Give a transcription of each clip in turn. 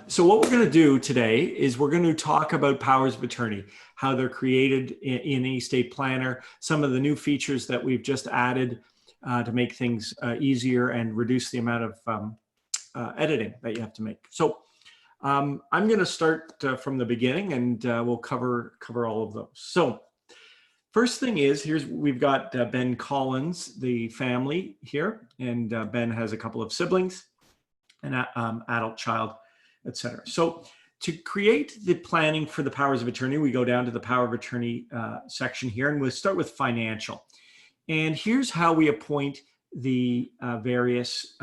So what we're going to do today is we're going to talk about powers of attorney, how they're created in estate planner, some of the new features that we've just added to make things easier and reduce the amount of editing that you have to make. So I'm going to start from the beginning, and we'll cover all of those. So first thing is, we've got Ben Collins, the family here, and Ben has a couple of siblings, an adult child, etc. So to create the planning for the powers of attorney, we go down to the power of attorney section here, and we'll start with financial. And here's how we appoint the various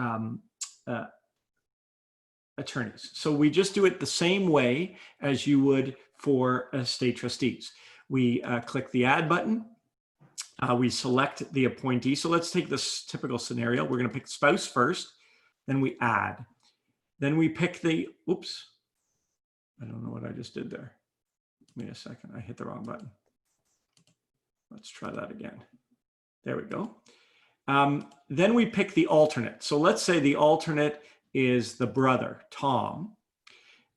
attorneys. So we just do it the same way as you would for estate trustees. We click the add button. We select the appointee. So let's take this typical scenario. We're going to pick spouse first, then we add. Then we pick the, oops, I don't know what I just did there. Give me a second, I hit the wrong button. Let's try that again. There we go. Then we pick the alternate. So let's say the alternate is the brother, Tom,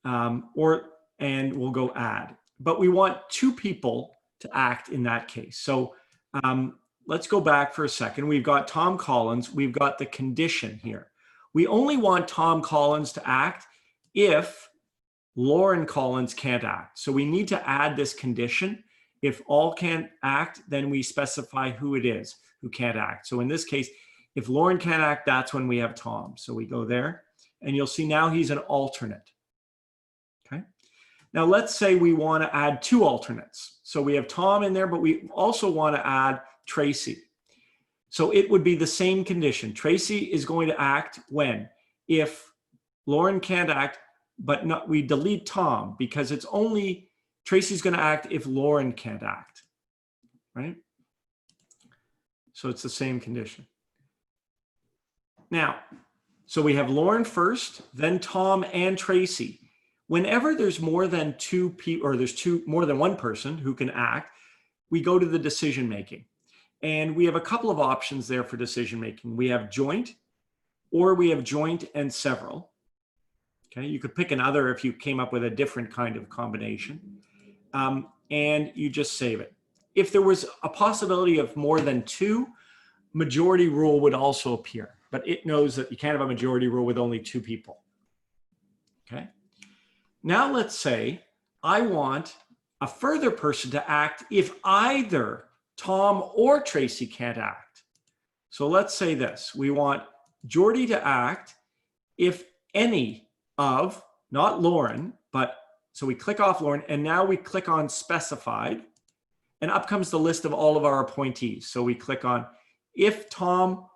and we'll go add. But we want two people to act in that case. So let's go back for a second. We've got Tom Collins. We've got the condition here. We only want Tom Collins to act if Lauren Collins can't act. So we need to add this condition. If all can't act, then we specify who it is who can't act. So in this case, if Lauren can't act, that's when we have Tom. So we go there, and you'll see now he's an alternate. Okay. Now let's say we want to add two alternates. So we have Tom in there, but we also want to add Tracy. So it would be the same condition. Tracy is going to act when? If Lauren can't act, but we delete Tom, because it's only Tracy's going to act if Lauren can't act, right? So it's the same condition. Now, so we have Lauren first, then Tom and Tracy. Whenever there's more than two people, or there's more than one person who can act, we go to the decision making. And we have a couple of options there for decision making. We have joint, or we have joint and several. Okay, you could pick another if you came up with a different kind of combination. And you just save it. If there was a possibility of more than two, majority rule would also appear. But it knows that you can't have a majority rule with only two people. Okay. Now let's say I want a further person to act if either Tom or Tracy can't act. So let's say this. We want Jordy to act if any of, not Lauren, but so we click off Lauren, and now we click on specified, and up comes the list of all of our appointees. So we click on if Tom,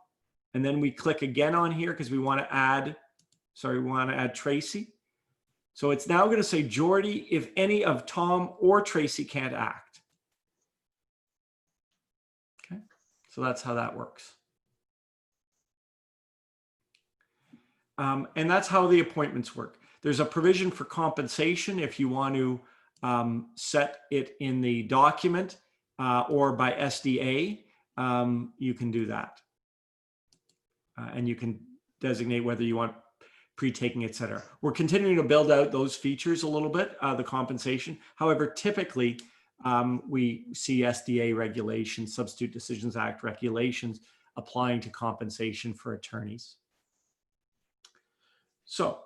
and then we click again on here because we want to add, we want to add Tracy. So it's now going to say Jordy if any of Tom or Tracy can't act. Okay, so that's how that works. And that's how the appointments work. There's a provision for compensation if you want to set it in the document or by SDA, you can do that. And you can designate whether you want pre-taking, et cetera. We're continuing to build out those features a little bit, the compensation. However, typically we see SDA regulations, Substitute Decisions Act regulations applying to compensation for attorneys. So,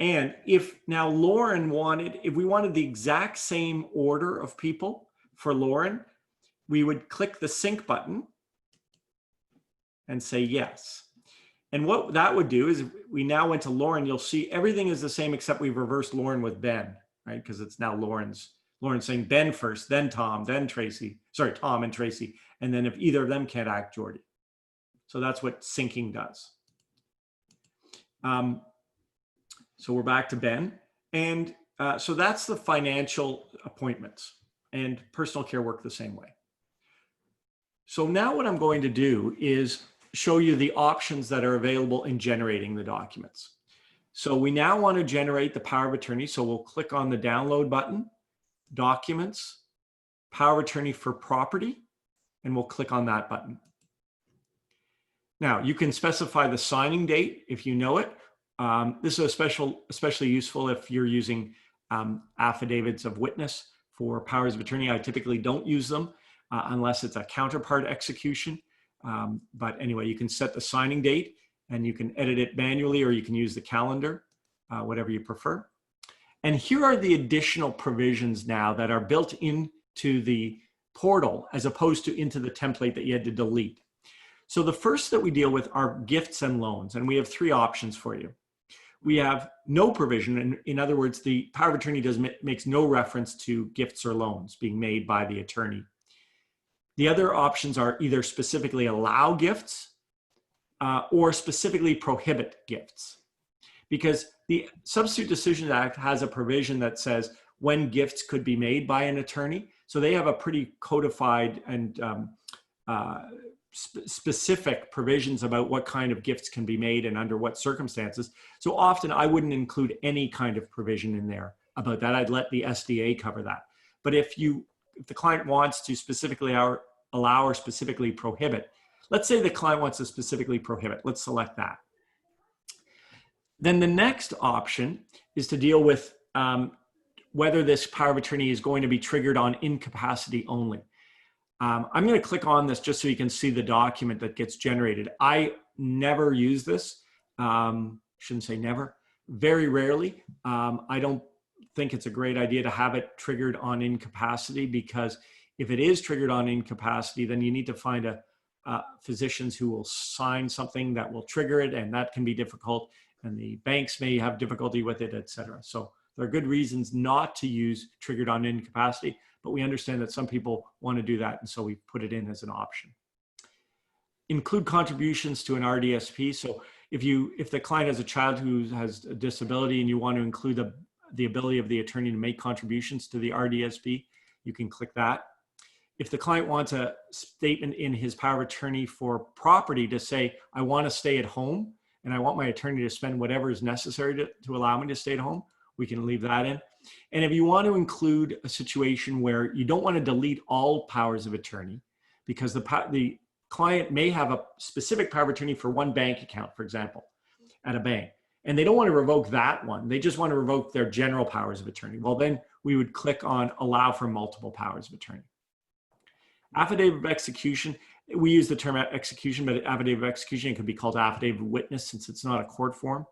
and if now Lauren wanted, if we wanted the exact same order of people for Lauren, we would click the sync button and say yes. And what that would do is if we now went to Lauren, you'll see everything is the same except we've reversed Lauren with Ben, right? Because it's now Lauren's saying Ben first, then Tom, then Tracy, sorry, Tom and Tracy. And then if either of them can't act, Jordy. So that's what syncing does. So we're back to Ben. And so that's the financial appointments, and personal care work the same way. So now what I'm going to do is show you the options that are available in generating the documents. So we now want to generate the power of attorney. So we'll click on the download button, documents, power of attorney for property, and we'll click on that button. Now you can specify the signing date if you know it, This is especially useful if you're using affidavits of witness for powers of attorney. I typically don't use them unless it's a counterpart execution. But anyway, you can set the signing date and you can edit it manually, or you can use the calendar, whatever you prefer. And here are the additional provisions now that are built into the portal as opposed to into the template that you had to delete. So the first that we deal with are gifts and loans, and we have three options for you. We have no provision, and in other words, the power of attorney makes no reference to gifts or loans being made by the attorney. The other options are either specifically allow gifts or specifically prohibit gifts. Because the Substitute Decisions Act has a provision that says when gifts could be made by an attorney. So they have a pretty codified and specific provisions about what kind of gifts can be made and under what circumstances. So often I wouldn't include any kind of provision in there about that. I'd let the SDA cover that. But if the client wants to specifically allow or specifically prohibit, let's say the client wants to specifically prohibit, let's select that. Then the next option is to deal with whether this power of attorney is going to be triggered on incapacity only. I'm going to click on this just so you can see the document that gets generated. I never use this. Shouldn't say never. Very rarely. I don't think it's a great idea to have it triggered on incapacity, because if it is triggered on incapacity, then you need to find physicians who will sign something that will trigger it, and that can be difficult, and the banks may have difficulty with it, etc. So there are good reasons not to use triggered on incapacity, but we understand that some people want to do that, and so we put it in as an option. Include contributions to an RDSP. So if the client has a child who has a disability and you want to include the ability of the attorney to make contributions to the RDSP, you can click that. If the client wants a statement in his power of attorney for property to say, I want to stay at home and I want my attorney to spend whatever is necessary to allow me to stay at home, we can leave that in. And if you want to include a situation where you don't want to delete all powers of attorney, because the client may have a specific power of attorney for one bank account, for example, at a bank, and they don't want to revoke that one. They just want to revoke their general powers of attorney. Well, then we would click on allow for multiple powers of attorney. Affidavit of execution, we use the term execution, but affidavit of execution could be called affidavit of witness since it's not a court form,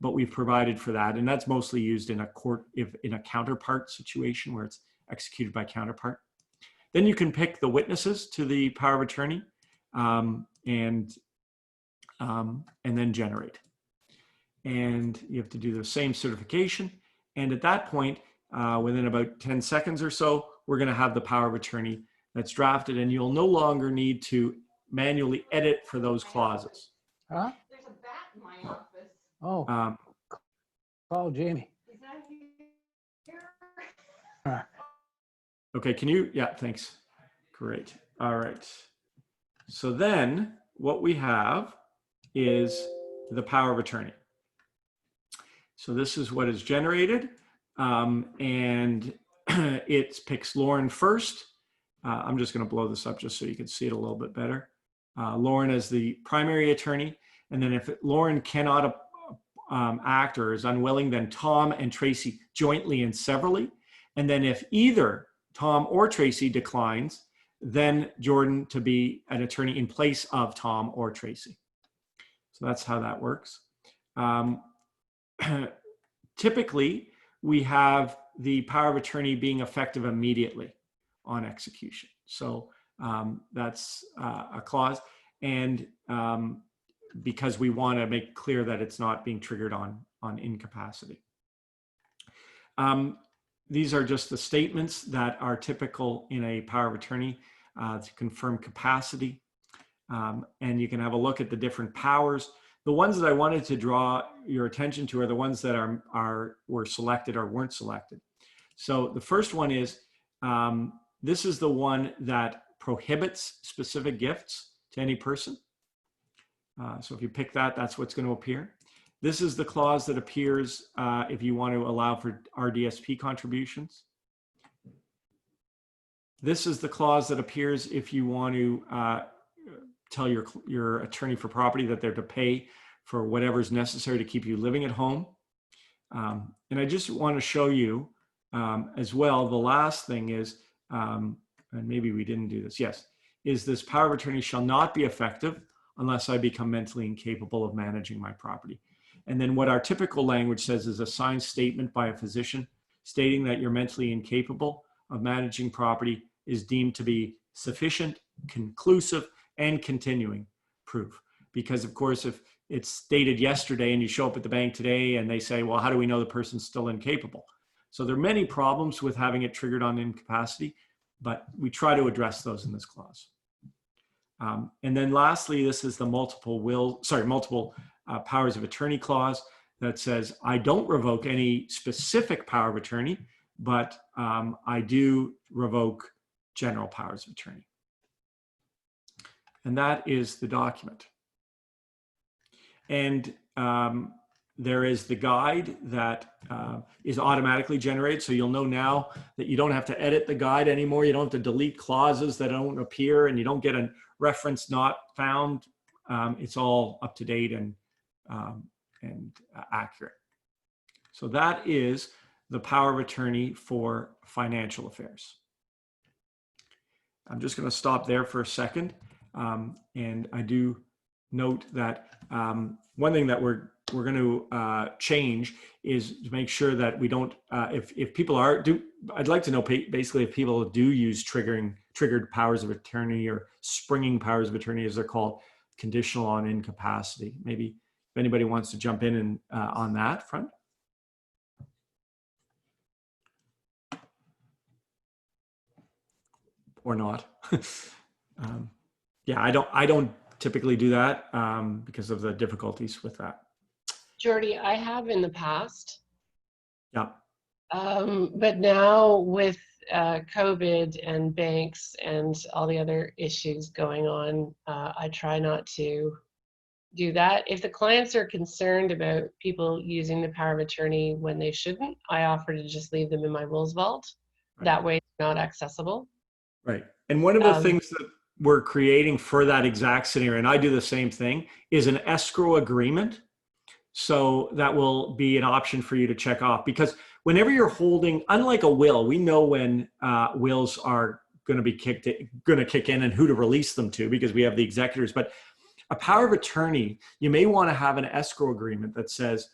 but we've provided for that. And that's mostly used in a court, in a counterpart situation where it's executed by counterpart. Then you can pick the witnesses to the power of attorney and then generate. And you have to do the same certification. And at that point, within about 10 seconds or so, we're going to have the power of attorney that's drafted, and you'll no longer need to manually edit for those clauses. Huh? There's a bat in my office. Oh, call Jamie. He's not here. Okay, can you? Yeah, thanks. Great. All right. So then what we have is the power of attorney. So this is what is generated, and it picks Lauren first. I'm just going to blow this up just so you can see it a little bit better. Lauren as the primary attorney, and then if Lauren cannot act or is unwilling, then Tom and Tracy jointly and severally. And then if either Tom or Tracy declines, then Jordan to be an attorney in place of Tom or Tracy. So that's how that works. Typically, we have the power of attorney being effective immediately on execution. So that's a clause. And because we want to make clear that it's not being triggered on incapacity. These are just the statements that are typical in a power of attorney to confirm capacity. And you can have a look at the different powers. The ones that I wanted to draw your attention to are the ones that were selected or weren't selected. So the first one is, this is the one that prohibits specific gifts to any person. So if you pick that, that's what's going to appear. This is the clause that appears if you want to allow for RDSP contributions. This is the clause that appears if you want to tell your attorney for property that they're to pay for whatever's necessary to keep you living at home. And I just want to show you as well, the last thing is, and maybe we didn't do this, yes, is this power of attorney shall not be effective unless I become mentally incapable of managing my property. And then what our typical language says is a signed statement by a physician stating that you're mentally incapable of managing property is deemed to be sufficient, conclusive, and continuing proof. Because of course, if it's stated yesterday and you show up at the bank today and they say, well, how do we know the person's still incapable? So there are many problems with having it triggered on incapacity, but we try to address those in this clause. And then lastly, this is the multiple powers of attorney clause that says, I don't revoke any specific power of attorney, but I do revoke general powers of attorney. And that is the document. And there is the guide that is automatically generated. So you'll know now that you don't have to edit the guide anymore. You don't have to delete clauses that don't appear, and you don't get a reference not found. It's all up to date and accurate. So that is the power of attorney for financial affairs. I'm just going to stop there for a second. And I do note that one thing that we're going to change is to make sure that we don't, if people I'd like to know basically if people do use triggered powers of attorney or springing powers of attorney, as they're called, conditional on incapacity. Maybe if anybody wants to jump in and on that front. Or not. Yeah, I don't typically do that because of the difficulties with that. Jordy, I have in the past. Yeah. But now with COVID and banks and all the other issues going on, I try not to do that. If the clients are concerned about people using the power of attorney when they shouldn't, I offer to just leave them in my wills vault. Right. That way it's not accessible. Right. And one of the things that we're creating for that exact scenario, and I do the same thing, is an escrow agreement. So that will be an option for you to check off, because whenever you're holding, unlike a will, we know when wills are going to kick in and who to release them to, because we have the executors. But a power of attorney, you may want to have an escrow agreement that says,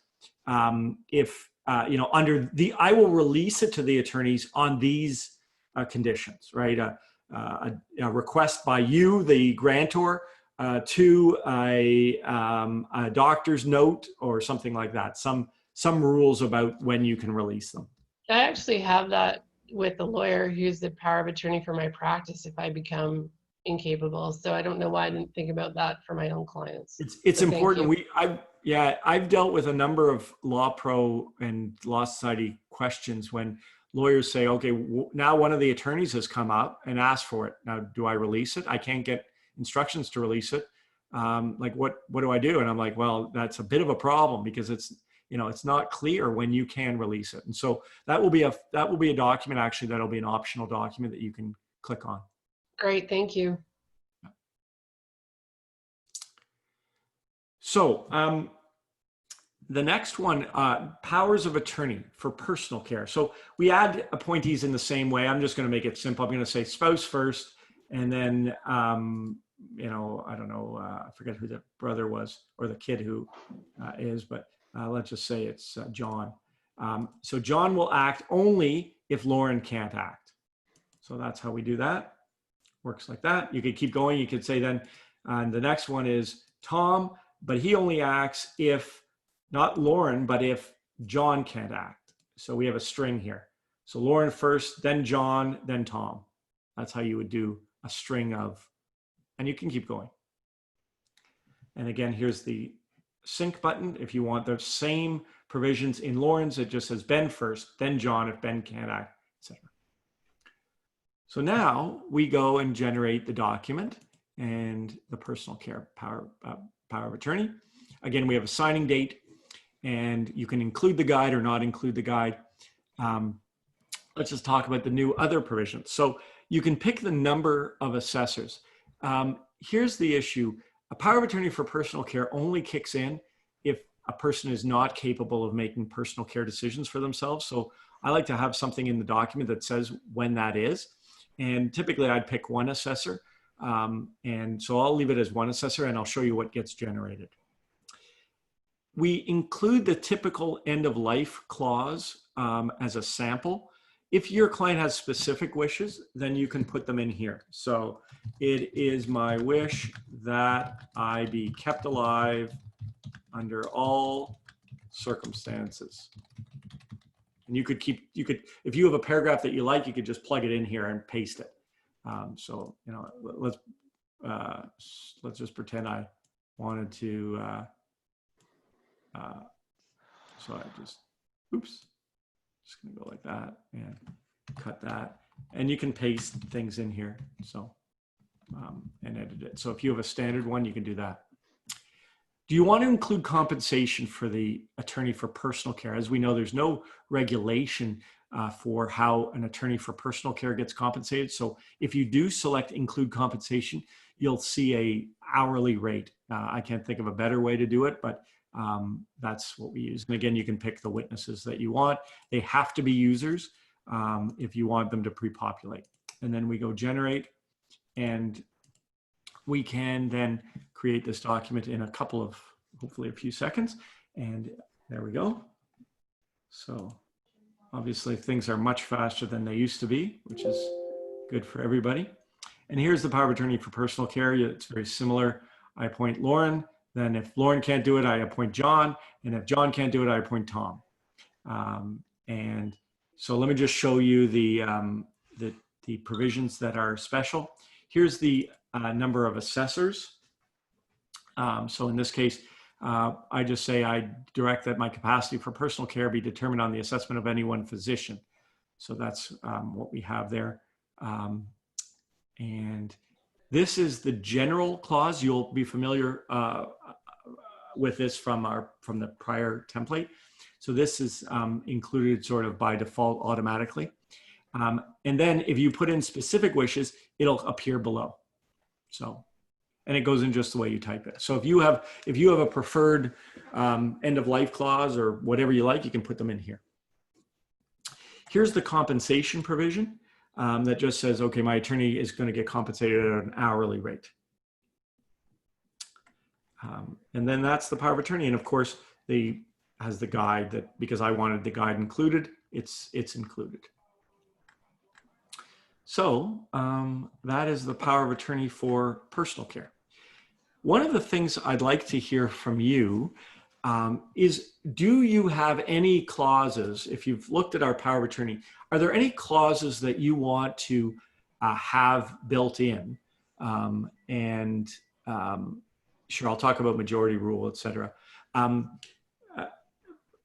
if I will release it to the attorneys on these conditions, right? A request by you, the grantor, to a doctor's note or something like that. Some rules about when you can release them. I actually have that with the lawyer who's the power of attorney for my practice if I become incapable. So I don't know why I didn't think about that for my own clients. It's important. I've dealt with a number of Law Pro and Law Society questions when lawyers say, okay, now one of the attorneys has come up and asked for it. Now, do I release it? I can't get instructions to release it. Like, what do I do? And I'm like, well, that's a bit of a problem because it's not clear when you can release it. And so that will be a document, actually, that'll be an optional document that you can click on. Great, thank you. So the next one, powers of attorney for personal care. So we add appointees in the same way. I'm just going to make it simple. I'm going to say spouse first, and then, I don't know, I forget who the brother was or the kid who is, but let's just say it's John. So John will act only if Lauren can't act. So that's how we do that. Works like that. You could keep going. You could say then, the next one is Tom, but he only acts if, not Lauren, but if John can't act. So we have a string here. So Lauren first, then John, then Tom. That's how you would do a string of, and you can keep going. And again, here's the sync button. If you want the same provisions in Lauren's, it just says Ben first, then John if Ben can't act, etc. So now we go and generate the document and the personal care power of attorney. Again, we have a signing date, and you can include the guide or not include the guide. Let's just talk about the new other provisions. So you can pick the number of assessors. Here's the issue. A power of attorney for personal care only kicks in a person is not capable of making personal care decisions for themselves. So I like to have something in the document that says when that is. And typically I'd pick one assessor. And so I'll leave it as one assessor, and I'll show you what gets generated. We include the typical end of life clause as a sample. If your client has specific wishes, then you can put them in here. So it is my wish that I be kept alive under all circumstances. And you could if you have a paragraph that you like, you could just plug it in here and paste it. So, you know, let's just pretend I wanted to, so I just gonna go like that and cut that, and you can paste things in here. So, and edit it. So if you have a standard one, you can do that. Do you want to include compensation for the attorney for personal care? As we know, there's no regulation for how an attorney for personal care gets compensated. So if you do select include compensation, you'll see a hourly rate. I can't think of a better way to do it, but that's what we use. And again, you can pick the witnesses that you want. They have to be users if you want them to pre-populate. And then we go generate, and we can then create this document in a couple of, hopefully a few seconds. And there we go. So obviously things are much faster than they used to be, which is good for everybody. And here's the power of attorney for personal care. It's very similar. I appoint Lauren. Then if Lauren can't do it, I appoint John. And if John can't do it, I appoint Tom. And so let me just show you the provisions that are special. Here's the number of assessors. So in this case, I just say I direct that my capacity for personal care be determined on the assessment of any one physician. So that's what we have there. And this is the general clause. You'll be familiar with this from the prior template. So this is included sort of by default automatically. And then if you put in specific wishes, it'll appear below. So, and it goes in just the way you type it. So if you have a preferred end of life clause or whatever you like, you can put them in here. Here's the compensation provision that just says, okay, my attorney is going to get compensated at an hourly rate. And then that's the power of attorney. And of course, has the guide that, because I wanted the guide included, it's included. So that is the power of attorney for personal care. One of the things I'd like to hear from you is, do you have any clauses, if you've looked at our power of attorney, are there any clauses that you want to have built in? Sure, I'll talk about majority rule, et cetera,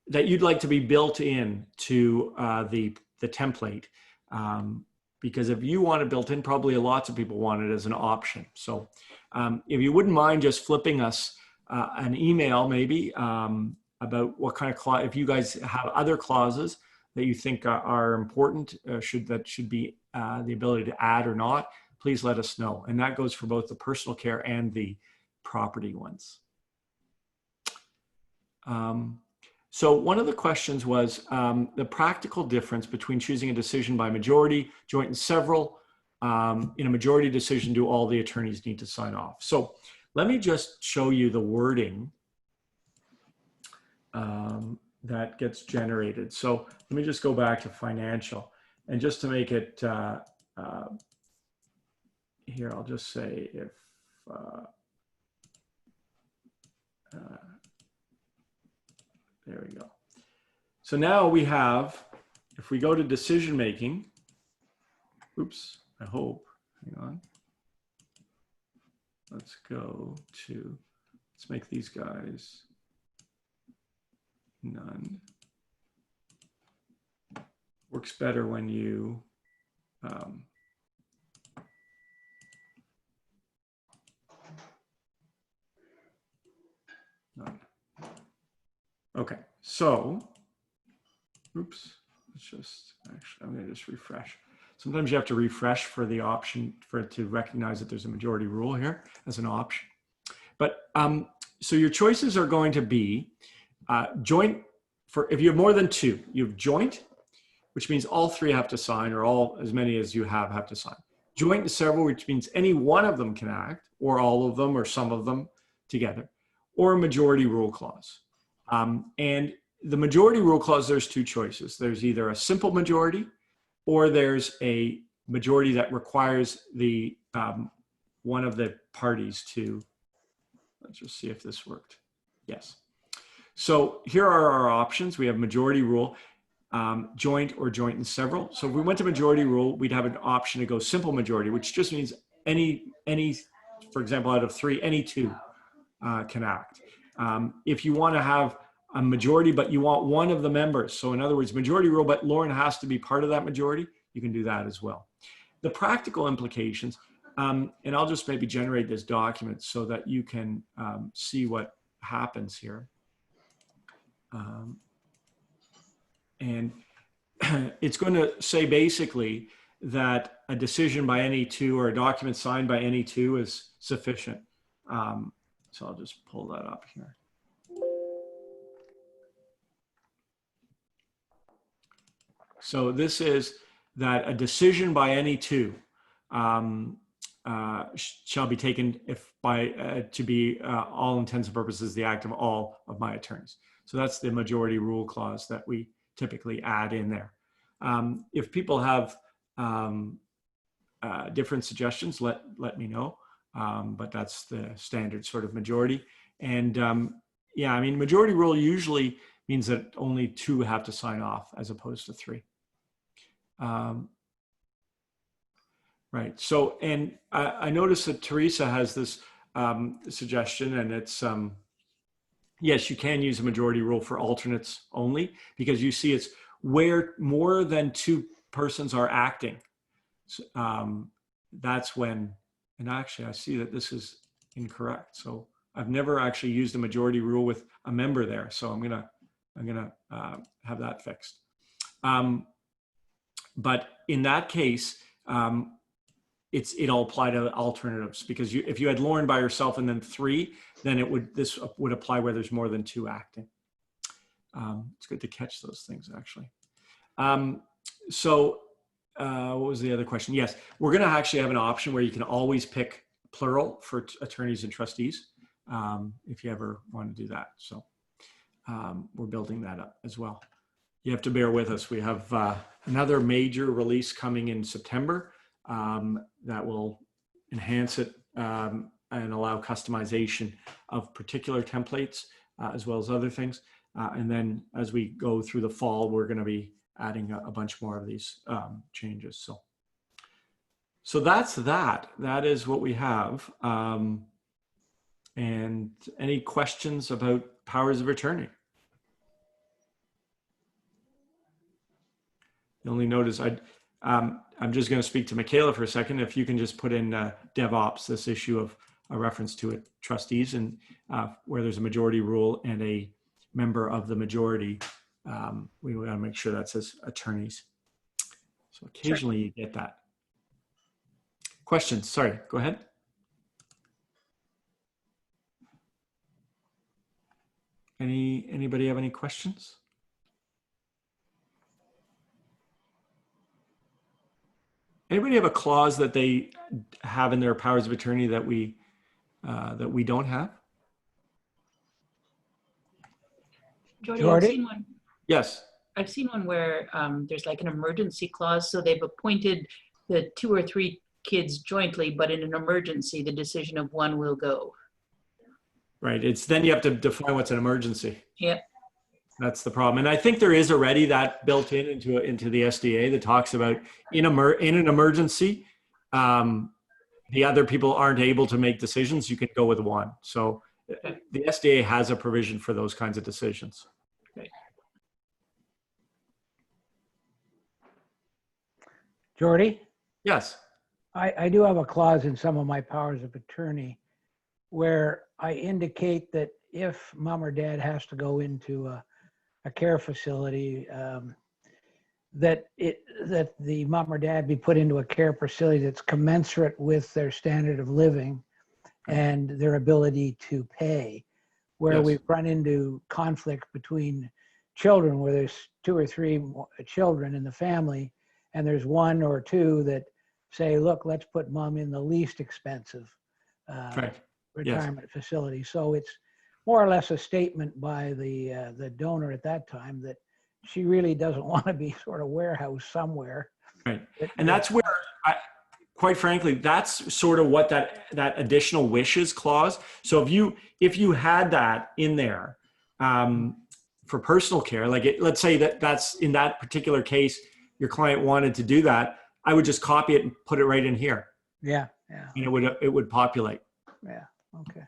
that you'd like to be built in to the template. Because if you want it built in, probably lots of people want it as an option. So if you wouldn't mind just flipping us an email maybe about what kind of clause, if you guys have other clauses that you think are important, that should be the ability to add or not, please let us know. And that goes for both the personal care and the property ones. So one of the questions was the practical difference between choosing a decision by majority, joint and several. In a majority decision, do all the attorneys need to sign off? So let me just show you the wording that gets generated. So let me just go back to financial. And just to make it, here, I'll just say if, there we go. So now we have, if we go to decision making, oops, I hope, hang on. Let's go to, let's make these guys none. Works better when you, none. Okay, so, oops, let's just, actually, I'm gonna just refresh. Sometimes you have to refresh for the option, for it to recognize that there's a majority rule here as an option. But, so your choices are going to be, Joint, if you have more than two, you have joint, which means all three have to sign, or all as many as you have to sign. Joint and several, which means any one of them can act, or all of them, or some of them together, or a majority rule clause. And the majority rule clause, there's two choices. There's either a simple majority, or there's a majority that requires the one of the parties to, let's just see if this worked. Yes. So here are our options. We have majority rule, joint or joint and several. So if we went to majority rule, we'd have an option to go simple majority, which just means any, for example, out of three, any two can act. If you want to have a majority, but you want one of the members, so in other words, majority rule, but Lauren has to be part of that majority, you can do that as well. The practical implications, and I'll just maybe generate this document so that you can see what happens here. And it's going to say basically that a decision by any two or a document signed by any two is sufficient. So I'll just pull that up here. So this is that a decision by any two shall be taken if by to be all intents and purposes the act of all of my attorneys. So that's the majority rule clause that we typically add in there. If people have different suggestions, let me know. But that's the standard sort of majority. And yeah, I mean, majority rule usually means that only two have to sign off as opposed to three. Right. So, and I noticed that Teresa has this suggestion, and it's, yes, you can use a majority rule for alternates only, because you see it's where more than two persons are acting. That's when, and actually I see that this is incorrect. So I've never actually used a majority rule with a member there. So I'm gonna have that fixed. But in that case, it'll apply to alternatives, because if you had Lauren by herself and then three, then this would apply where there's more than two acting. It's good to catch those things, actually. So what was the other question? Yes, we're going to actually have an option where you can always pick plural for attorneys and trustees if you ever want to do that. So we're building that up as well. You have to bear with us. We have another major release coming in September that will enhance it and allow customization of particular templates as well as other things. And then as we go through the fall, we're going to be adding a bunch more of these changes. So that's that. That is what we have. And any questions about powers of attorney? The only note is I'm just going to speak to Michaela for a second. If you can just put in DevOps, this issue of a reference to it, trustees, and where there's a majority rule and a member of the majority, we want to make sure that says attorneys. So occasionally you get that. Questions? Sorry, go ahead. Anybody have any questions? Anybody have a clause that they have in their powers of attorney that we don't have? Jordy? I've seen one. Yes. I've seen one where there's like an emergency clause. So they've appointed the 2 or 3 kids jointly, but in an emergency, the decision of one will go. Right. It's then you have to define what's an emergency. Yep. That's the problem. And I think there is already that built into the SDA that talks about in an emergency, the other people aren't able to make decisions. You can go with one. So Okay. the SDA has a provision for those kinds of decisions. Great. Jordy, Yes. I do have a clause in some of my powers of attorney where I indicate that if mom or dad has to go into a care facility, that the mom or dad be put into a care facility that's commensurate with their standard of living and their ability to pay. where Yes. we've run into conflict between children, where there's 2 or 3 children in the family, and there's 1 or 2 that say, look, let's put mom in the least expensive Right. retirement facility. So it's more or less a statement by the donor at that time that she really doesn't want to be sort of warehoused somewhere. Right. And that's where, quite frankly, that's sort of what that additional wishes clause. So if you had that in there for personal care, like let's say that's in that particular case, your client wanted to do that, I would just copy it and put it right in here. Yeah, yeah, And it would populate. yeah. Okay.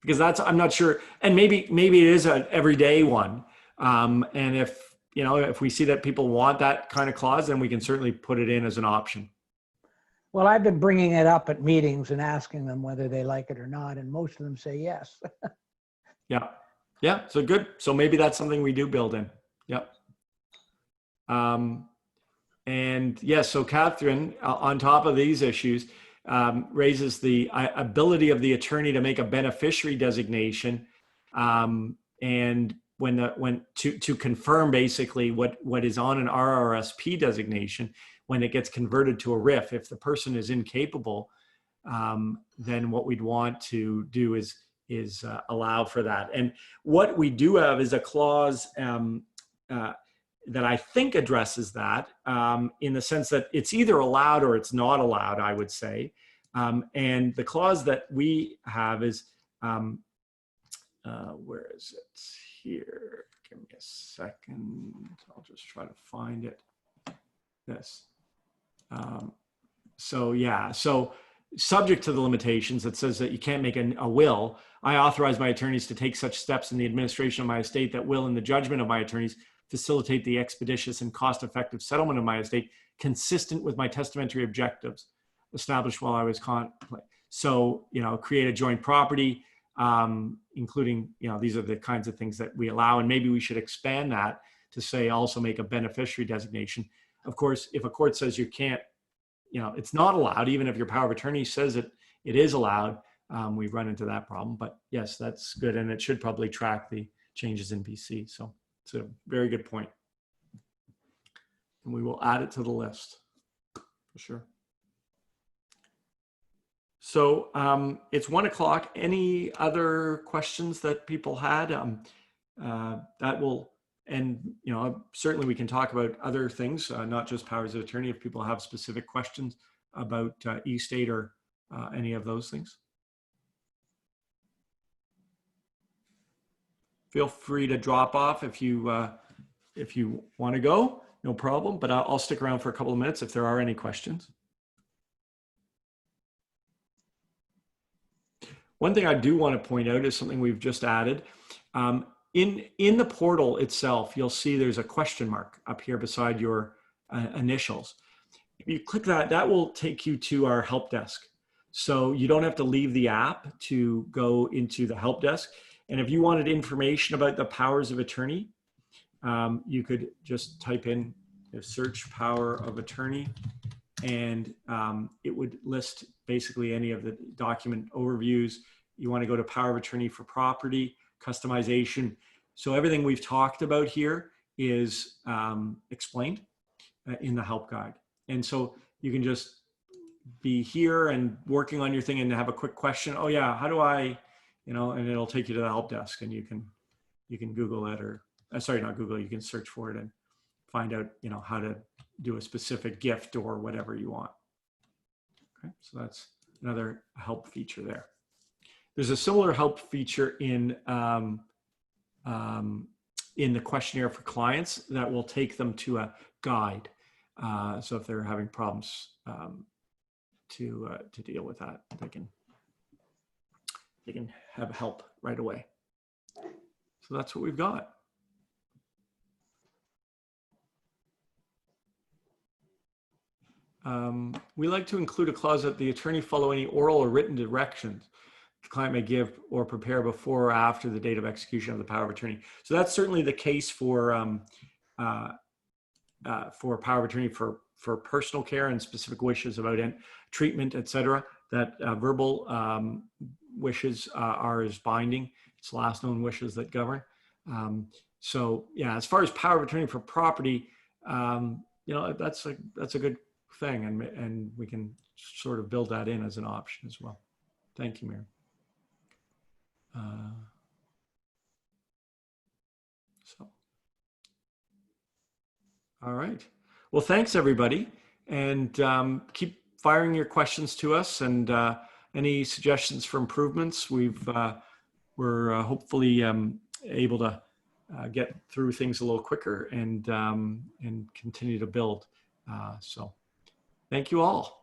Because I'm not sure, and maybe it is an everyday one. And if we see that people want that kind of clause, then we can certainly put it in as an option. Well, I've been bringing it up at meetings and asking them whether they like it or not, and most of them say yes. Yeah. Yeah. So good. So maybe that's something we do build in. Yep. And yes, so Catherine, on top of these issues, raises the ability of the attorney to make a beneficiary designation, and to confirm basically what is on an RRSP designation when it gets converted to a RIF. If the person is incapable, then what we'd want to do is allow for that. And what we do have is a clause that I think addresses that in the sense that it's either allowed or it's not allowed, I would say. And the clause that we have is, where is it here? Give me a second. I'll just try to find it. This. So subject to the limitations that says that you can't make a will, I authorize my attorneys to take such steps in the administration of my estate that will, in the judgment of my attorneys, facilitate the expeditious and cost-effective settlement of my estate consistent with my testamentary objectives established while I was contemplating. So, create a joint property, including, these are the kinds of things that we allow, and maybe we should expand that to say also make a beneficiary designation. Of course, if a court says you can't, it's not allowed, even if your power of attorney says it is allowed, we've run into that problem. But yes, that's good, and it should probably track the changes in BC. So it's a very good point. And we will add it to the list for sure. So it's 1 o'clock. Any other questions that people had? That will, and certainly we can talk about other things, not just powers of attorney, if people have specific questions about e-state or any of those things. Feel free to drop off if you want to go, no problem, but I'll stick around for a couple of minutes if there are any questions. One thing I do want to point out is something we've just added. In the portal itself, you'll see there's a question mark up here beside your initials. If you click that, that will take you to our help desk. So you don't have to leave the app to go into the help desk. And if you wanted information about the powers of attorney, you could just type in search power of attorney, and it would list basically any of the document overviews. You want to go to power of attorney for property, customization. So everything we've talked about here is explained in the help guide. And so you can just be here and working on your thing and have a quick question. Oh yeah, how do I, and it'll take you to the help desk, and you can Google it, or sorry, not Google, you can search for it and find out, how to do a specific gift or whatever you want. Okay, so that's another help feature there. There's a similar help feature in the questionnaire for clients that will take them to a guide. So if they're having problems to deal with that, they can have help right away. So that's what we've got. We like to include a clause that the attorney follow any oral or written directions the client may give or prepare before or after the date of execution of the power of attorney. So that's certainly the case for power of attorney for personal care and specific wishes about treatment, et cetera, that verbal wishes are as binding. It's last known wishes that govern. So yeah, as far as power of attorney for property, you know, that's a good thing, and we can sort of build that in as an option as well. Thank you, Mary. So, all right. Well, thanks everybody, and keep firing your questions to us, and any suggestions for improvements. We're hopefully able to get through things a little quicker and continue to build. So, thank you all.